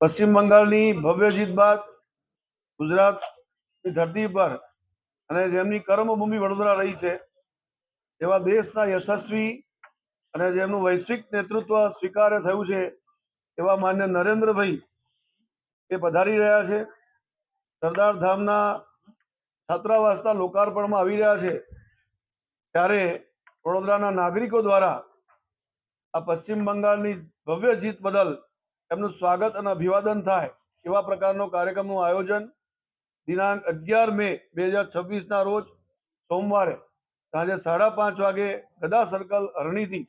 પશ્ચિમ બંગાળની ભવ્ય જીત બાદ ગુજરાતની ધરતી પર અને જેમની કર્મભૂમિ વડોદરા રહી છે એવા દેશના યશસ્વી અને જેમનું વૈશ્વિક નેતૃત્વ સ્વીકાર્ય થયું છે એવા માન્ય નરેન્દ્રભાઈ એ પધારી રહ્યા છે. સરદાર ધામના છાત્રાવાસના લોકાર્પણમાં આવી રહ્યા છે ત્યારે વડોદરાના નાગરિકો દ્વારા આ પશ્ચિમ બંગાળની ભવ્ય જીત બદલ એમનું સ્વાગત અને અભિવાદન થાય એવા પ્રકારનો કાર્યક્રમનું આયોજન દિનાંક 11 મે 2026ના રોજ સોમવારે સાંજે 5:30 વાગે ગદા સર્કલ અરણીથી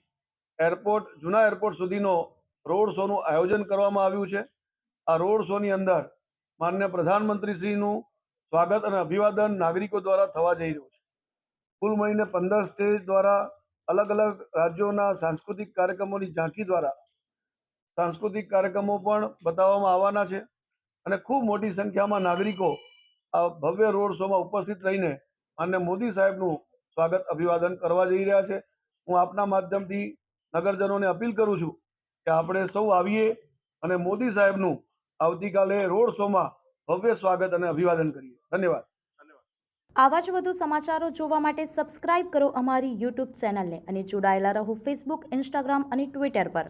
જૂના એરપોર્ટ સુધીનો રોડ શોનું આયોજન કરવામાં આવ્યું છે. આ રોડ શોની અંદર માન્ય પ્રધાનમંત્રીશ્રીનું સ્વાગત અને અભિવાદન નાગરિકો દ્વારા થવા જઈ રહ્યું છે. કુલ મળીને 15 સ્ટેજ દ્વારા અલગ અલગ રાજ્યોના સાંસ્કૃતિક કાર્યક્રમોની ઝાંખી દ્વારા સાંસ્કૃતિક કાર્યક્રમો પણ બતાવવામાં આવવાના છે અને ખૂબ મોટી સંખ્યામાં નાગરિકો આ ભવ્ય રોડ શોમાં ઉપસ્થિત રહીને માન્ય મોદી સાહેબનું સ્વાગત અભિવાદન કરવા જઈ રહ્યા છે. હું આપના માધ્યમથી નગરજનોને અપીલ કરું છું કે આપણે સૌ આવીએ અને મોદી સાહેબનું આવતીકાલે રોડ શોમાં ભવ્ય સ્વાગત અને અભિવાદન કરીએ. ધન્યવાદ. આવા જ વધુ સમાચારો જોવા માટે સબસ્ક્રાઇબ કરો અમારી YouTube ચેનલને અને જોડાયેલા રહો Facebook, Instagram અને Twitter પર.